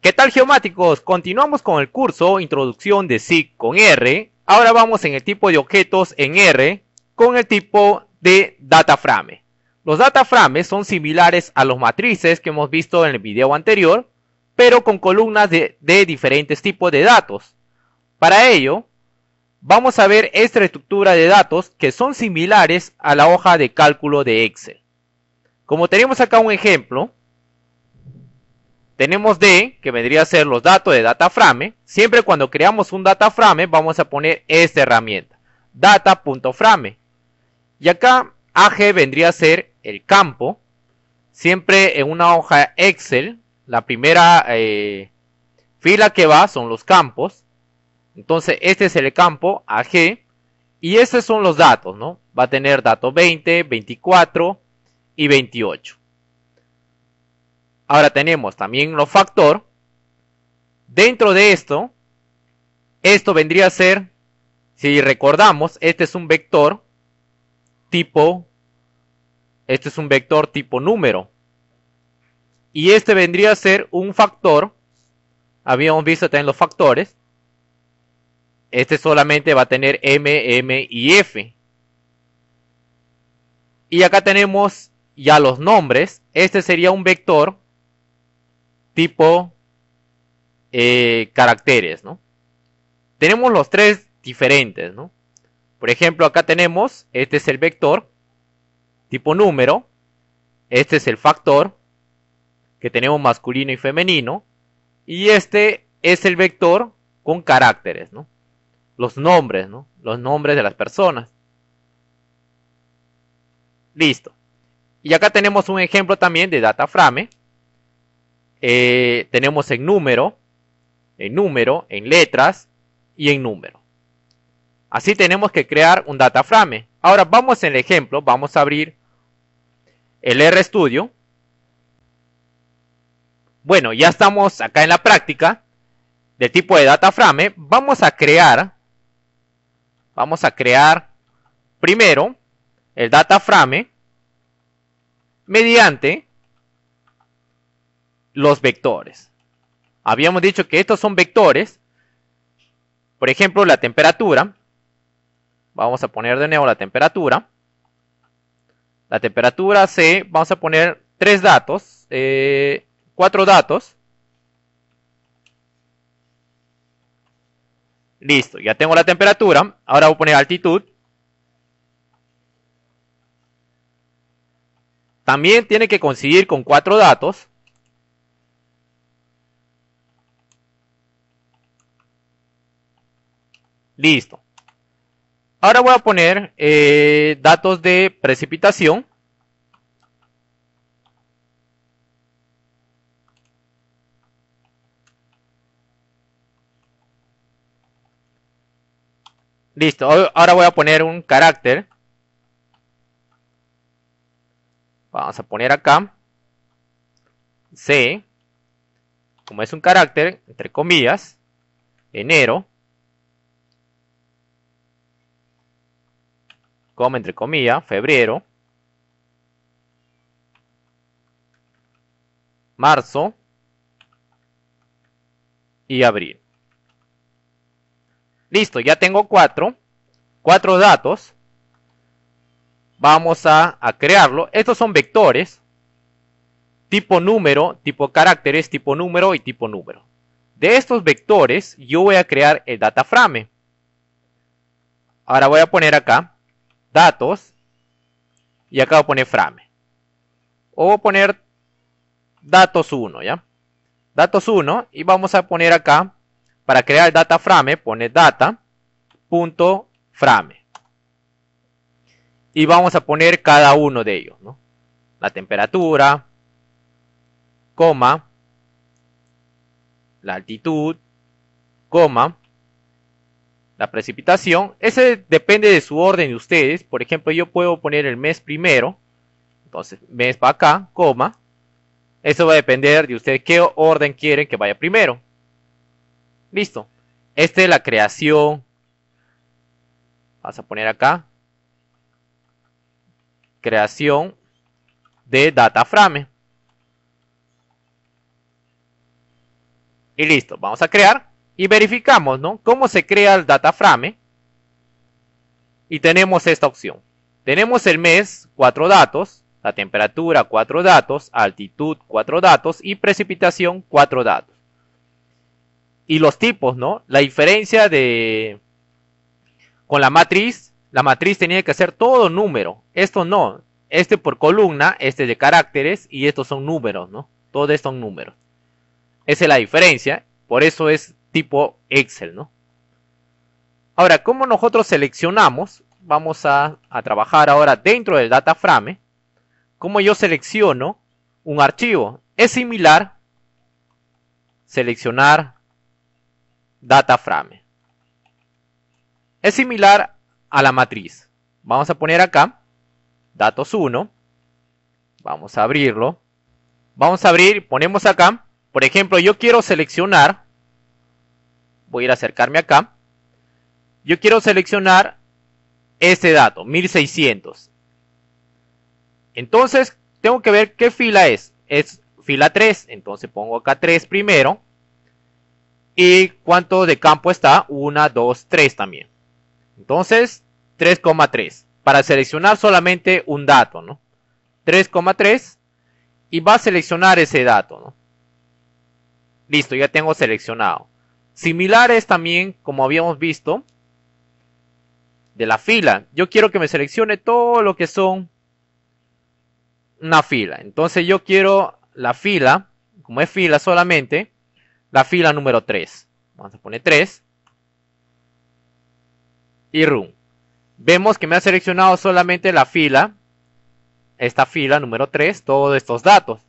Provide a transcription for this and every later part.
¿Qué tal, geomáticos? Continuamos con el curso Introducción de SIG con R. Ahora vamos en el tipo de objetos en R con el tipo de data frame. Los data frames son similares a los matrices que hemos visto en el video anterior, pero con columnas de diferentes tipos de datos. Para ello, vamos a ver esta estructura de datos que son similares a la hoja de cálculo de Excel. Como tenemos acá un ejemplo, tenemos D, que vendría a ser los datos de data frame. Siempre cuando creamos un data frame vamos a poner esta herramienta, data.frame. Y acá AG vendría a ser el campo. Siempre en una hoja Excel, la primera fila que va son los campos. Entonces este es el campo AG. Y estos son los datos, ¿no? Va a tener datos 20, 24 y 28. Ahora tenemos también los factor. Dentro de esto vendría a ser, si recordamos, este es un vector tipo número. Y este vendría a ser un factor. Habíamos visto también los factores. Este solamente va a tener M, M y F. Y acá tenemos ya los nombres. Este sería un vector tipo caracteres, ¿no? Tenemos los tres diferentes, ¿no? Por ejemplo, acá tenemos, este es el vector tipo número, este es el factor, que tenemos masculino y femenino, y este es el vector con caracteres, ¿no? Los nombres, ¿no? Los nombres de las personas. Listo. Y acá tenemos un ejemplo también de data frame. Tenemos en número, en letras y en número. Así tenemos que crear un data frame. Ahora vamos en el ejemplo, vamos a abrir el RStudio. Bueno, ya estamos acá en la práctica del tipo de data frame. Vamos a crear primero el data frame mediante los vectores. Habíamos dicho que estos son vectores. Por ejemplo, la temperatura. Vamos a poner de nuevo la temperatura. La temperatura C, vamos a poner 3 datos, 4 datos. Listo, ya tengo la temperatura. Ahora voy a poner altitud. También tiene que coincidir con 4 datos. Listo. Ahora voy a poner datos de precipitación. Listo. Ahora voy a poner un carácter. Vamos a poner acá C. Como es un carácter, entre comillas, enero. Como entre comillas, febrero. Marzo. Y abril. Listo, ya tengo 4 datos. Vamos a crearlo. Estos son vectores. Tipo número, tipo caracteres, tipo número y tipo número. De estos vectores yo voy a crear el data frame. Ahora voy a poner acá datos y acá voy a poner frame. O voy a poner datos 1, ¿ya? Datos 1 y vamos a poner acá, para crear el data frame, pone data.frame. Y vamos a poner cada uno de ellos, ¿no? La temperatura, coma, la altitud, coma, la precipitación. Ese depende de su orden de ustedes. Por ejemplo, yo puedo poner el mes primero. Entonces, mes va acá, coma. Eso va a depender de ustedes qué orden quieren que vaya primero. Listo. Esta es la creación. Vamos a poner acá. Creación de data frame. Y listo, vamos a crear y verificamos, ¿no? Cómo se crea el data frame. Y tenemos esta opción. Tenemos el mes, 4 datos, la temperatura, 4 datos, altitud, 4 datos y precipitación, 4 datos. Y los tipos, ¿no? La diferencia de con la matriz tenía que ser todo número. Esto no. Este por columna, este de caracteres y estos son números, ¿no? Todos estos son números. Esa es la diferencia. Por eso es tipo Excel, ¿no? Ahora, ¿cómo nosotros seleccionamos? Vamos a trabajar ahora dentro del data frame. ¿Cómo yo selecciono un archivo? Es similar seleccionar data frame. Es similar a la matriz. Vamos a poner acá datos 1. Vamos a abrirlo. Vamos a abrir, ponemos acá. Por ejemplo, yo quiero seleccionar. Voy a ir a acercarme acá. Yo quiero seleccionar este dato, 1600. Entonces, tengo que ver qué fila es. Es fila 3. Entonces pongo acá 3 primero. ¿Y cuánto de campo está? 1, 2, 3 también. Entonces, 3,3. Para seleccionar solamente un dato, ¿no? 3,3. Y va a seleccionar ese dato, ¿no? Listo, ya tengo seleccionado. Similares también, como habíamos visto, de la fila. Yo quiero que me seleccione todo lo que son una fila. Entonces yo quiero la fila, como es fila solamente, la fila número 3. Vamos a poner 3. Y run. Vemos que me ha seleccionado solamente la fila, esta fila número 3, todos estos datos.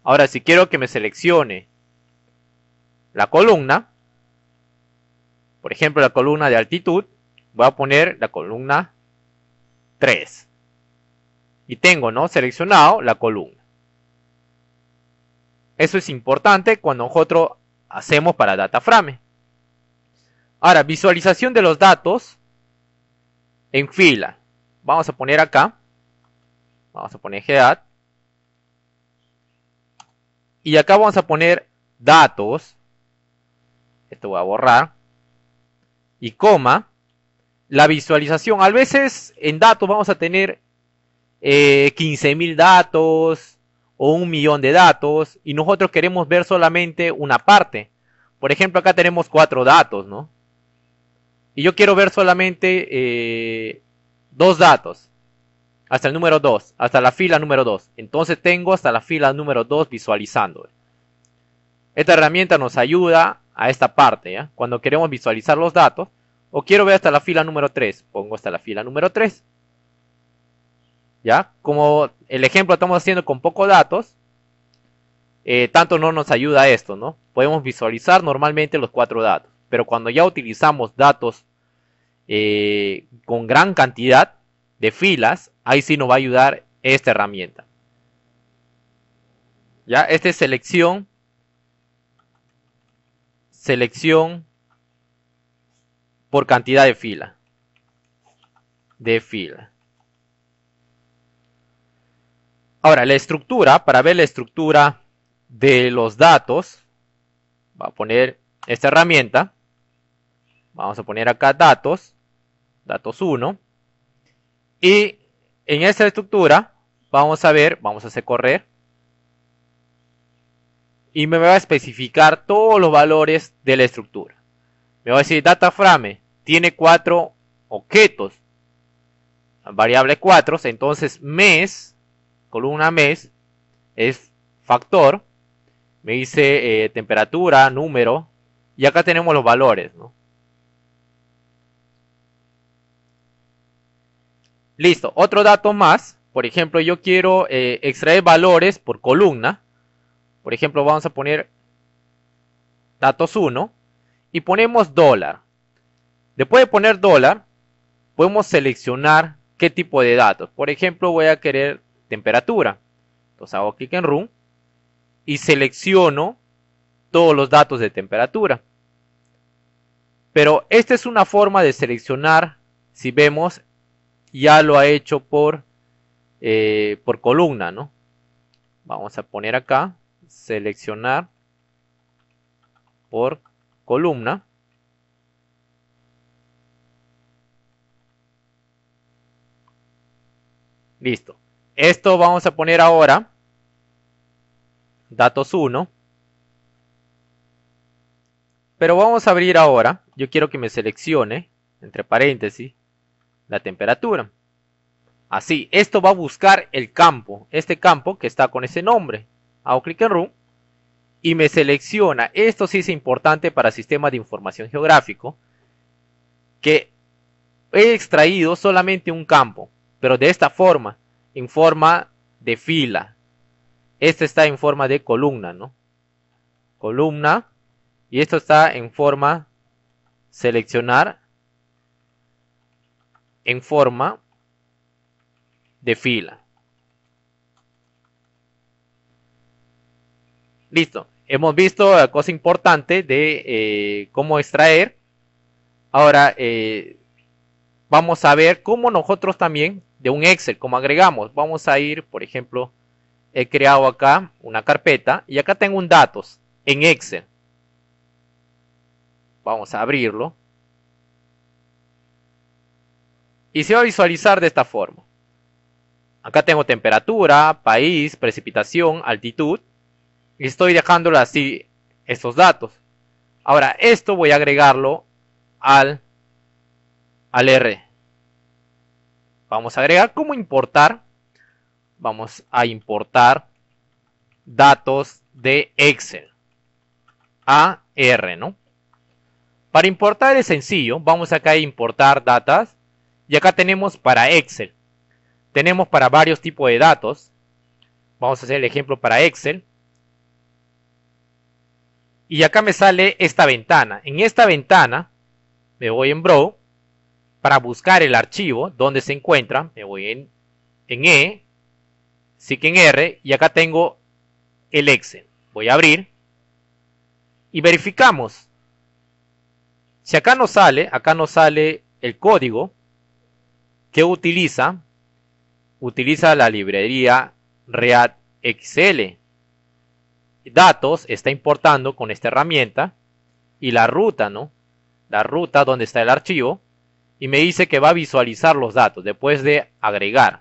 Ahora, si quiero que me seleccione la columna, por ejemplo, la columna de altitud, voy a poner la columna 3. Y tengo, ¿no? Seleccionado la columna. Eso es importante cuando nosotros hacemos para data frame. Ahora, visualización de los datos en fila. Vamos a poner acá. Vamos a poner head. Y acá vamos a poner datos. Esto voy a borrar. Y coma. La visualización. A veces en datos vamos a tener 15.000 datos o 1.000.000 de datos. Y nosotros queremos ver solamente una parte. Por ejemplo, acá tenemos 4 datos, ¿no? Y yo quiero ver solamente 2 datos. Hasta el número 2. Hasta la fila número 2. Entonces tengo hasta la fila número 2 visualizando. Esta herramienta nos ayuda a esta parte, ¿ya? Cuando queremos visualizar los datos. O quiero ver hasta la fila número 3. Pongo hasta la fila número 3. ¿Ya? Como el ejemplo estamos haciendo con pocos datos. Tanto no nos ayuda esto, ¿no? Podemos visualizar normalmente los 4 datos. Pero cuando ya utilizamos datos con gran cantidad de filas, ahí sí nos va a ayudar esta herramienta. Ya, esta es selección por cantidad de fila. Ahora, la estructura, para ver la estructura de los datos, va a poner esta herramienta. Vamos a poner acá datos 1. Y en esta estructura vamos a ver, vamos a hacer correr. Y me va a especificar todos los valores de la estructura. Me va a decir data frame tiene 4 objetos. Variable 4, entonces mes, columna mes, es factor. Me dice temperatura, número. Y acá tenemos los valores, ¿no? Listo, otro dato más. Por ejemplo, yo quiero extraer valores por columna. Por ejemplo, vamos a poner datos 1 y ponemos dólar. Después de poner dólar, podemos seleccionar qué tipo de datos. Por ejemplo, voy a querer temperatura. Entonces hago clic en Run y selecciono todos los datos de temperatura. Pero esta es una forma de seleccionar, si vemos, ya lo ha hecho por columna, ¿no? Vamos a poner acá, seleccionar por columna. Listo. Esto vamos a poner ahora datos 1. Pero vamos a abrir ahora. Yo quiero que me seleccione, entre paréntesis, la temperatura. Así, esto va a buscar el campo, este campo que está con ese nombre. Hago clic en Run y me selecciona. Esto sí es importante para sistemas de información geográfico, que he extraído solamente un campo, pero de esta forma, en forma de fila. Este está en forma de columna, ¿no? Columna. Y esto está en forma seleccionar en forma de fila. Listo. Hemos visto la cosa importante de cómo extraer. Ahora vamos a ver cómo nosotros también de un Excel, cómo agregamos. Vamos a ir, por ejemplo, he creado acá una carpeta y acá tengo un datos en Excel. Vamos a abrirlo. Y se va a visualizar de esta forma. Acá tengo temperatura, país, precipitación, altitud. Y estoy dejándolo así, estos datos. Ahora, esto voy a agregarlo al R. Vamos a agregar cómo importar. Vamos a importar datos de Excel a R, ¿no? Para importar es sencillo. Vamos acá a importar datas. Y acá tenemos para Excel. Tenemos para varios tipos de datos. Vamos a hacer el ejemplo para Excel. Y acá me sale esta ventana. En esta ventana me voy en Browse para buscar el archivo donde se encuentra. Me voy en E, sí que en R, y acá tengo el Excel. Voy a abrir y verificamos. Si acá nos sale el código que utiliza la librería ReadXL. Datos está importando con esta herramienta y la ruta, ¿no? La ruta donde está el archivo, y me dice que va a visualizar los datos después de agregar.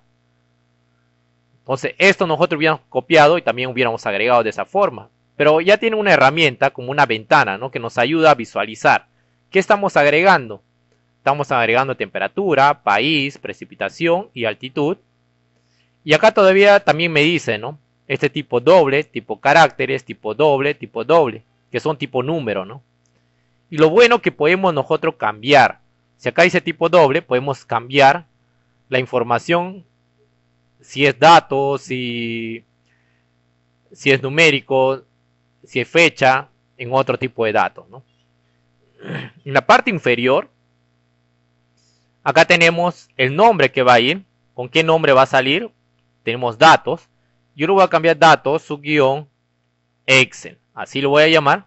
Entonces esto nosotros hubiéramos copiado y también hubiéramos agregado de esa forma, pero ya tiene una herramienta como una ventana, ¿no? Que nos ayuda a visualizar. ¿Qué estamos agregando? Estamos agregando temperatura, país, precipitación y altitud. Y acá todavía también me dice, ¿no? Este tipo doble, tipo caracteres, tipo doble, que son tipo número, ¿no? Y lo bueno que podemos nosotros cambiar. Si acá dice tipo doble, podemos cambiar la información, si es datos, si es numérico, si es fecha, en otro tipo de datos, ¿no? En la parte inferior, acá tenemos el nombre que va a ir, con qué nombre va a salir, tenemos datos. Yo lo voy a cambiar datos, subguión, Excel. Así lo voy a llamar.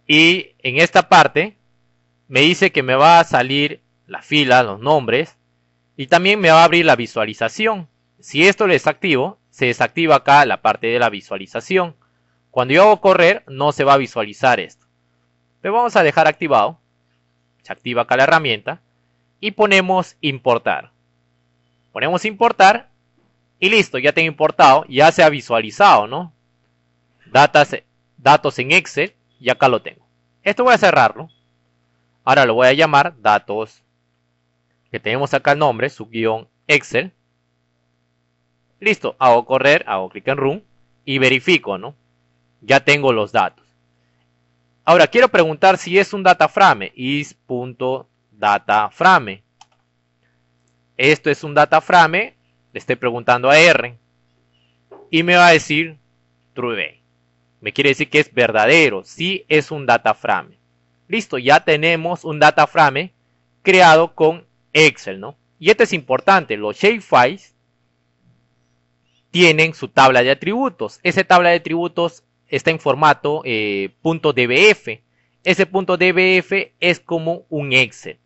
Y en esta parte me dice que me va a salir la fila, los nombres. Y también me va a abrir la visualización. Si esto lo desactivo, se desactiva acá la parte de la visualización. Cuando yo hago correr, no se va a visualizar esto. Pero vamos a dejar activado. Se activa acá la herramienta. Y ponemos importar. Ponemos importar. Y listo, ya tengo importado, ya se ha visualizado, ¿no? Datos en Excel, y acá lo tengo. Esto voy a cerrarlo. Ahora lo voy a llamar datos, que tenemos acá el nombre, subguión Excel. Listo, hago correr, hago clic en Run, y verifico, ¿no? Ya tengo los datos. Ahora quiero preguntar si es un dataframe, is.dataframe. Esto es un dataframe. Le estoy preguntando a R y me va a decir true. Me quiere decir que es verdadero, sí es un dataframe. Listo, ya tenemos un dataframe creado con Excel, ¿no? Y esto es importante, los shapefiles tienen su tabla de atributos. Esa tabla de atributos está en formato .dbf. Ese .dbf es como un Excel,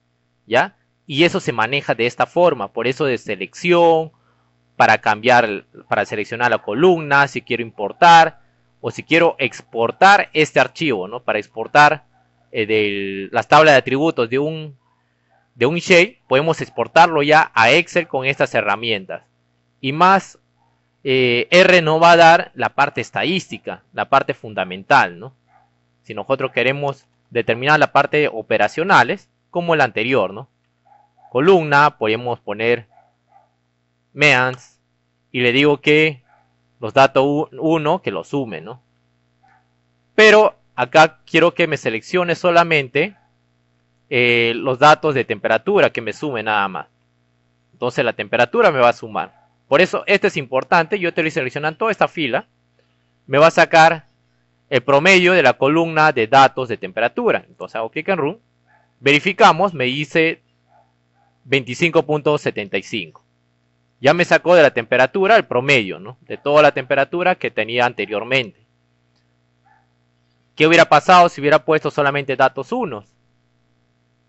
¿ya? Y eso se maneja de esta forma, por eso de selección, para cambiar, para seleccionar la columna, si quiero importar, o si quiero exportar este archivo, ¿no? Para exportar las tablas de atributos de un shade, podemos exportarlo ya a Excel con estas herramientas. Y más, R nos va a dar la parte estadística, la parte fundamental, ¿no? Si nosotros queremos determinar la parte operacionales, como el anterior, ¿no? Columna, podemos poner means, y le digo que los datos 1, que lo sume, ¿no? Pero acá quiero que me seleccione solamente los datos de temperatura, que me sume nada más. Entonces la temperatura me va a sumar. Por eso este es importante. Yo estoy seleccionando toda esta fila. Me va a sacar el promedio de la columna de datos de temperatura. Entonces hago clic en Run. Verificamos, me dice 25.75. Ya me sacó de la temperatura el promedio, ¿no? De toda la temperatura que tenía anteriormente. ¿Qué hubiera pasado si hubiera puesto solamente datos 1?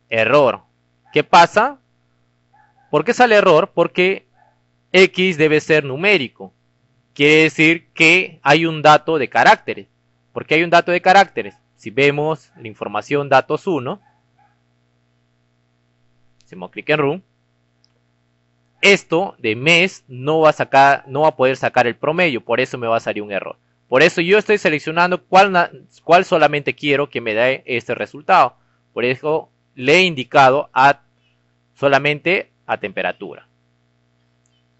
Error. ¿Qué pasa? ¿Por qué sale error? Porque X debe ser numérico. Quiere decir que hay un dato de caracteres. ¿Por qué hay un dato de caracteres? Si vemos la información datos 1, hacemos clic en Run, esto de mes no va a poder sacar el promedio, por eso me va a salir un error. Por eso yo estoy seleccionando cuál solamente quiero que me dé este resultado. Por eso le he indicado solamente a temperatura.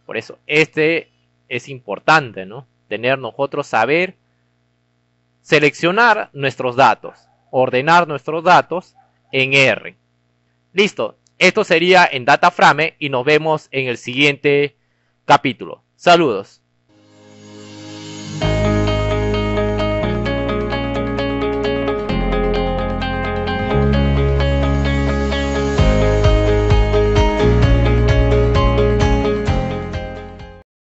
Por eso este es importante, ¿no? Tener nosotros saber seleccionar nuestros datos, ordenar nuestros datos en R. Listo. Esto sería en DataFrame y nos vemos en el siguiente capítulo. Saludos.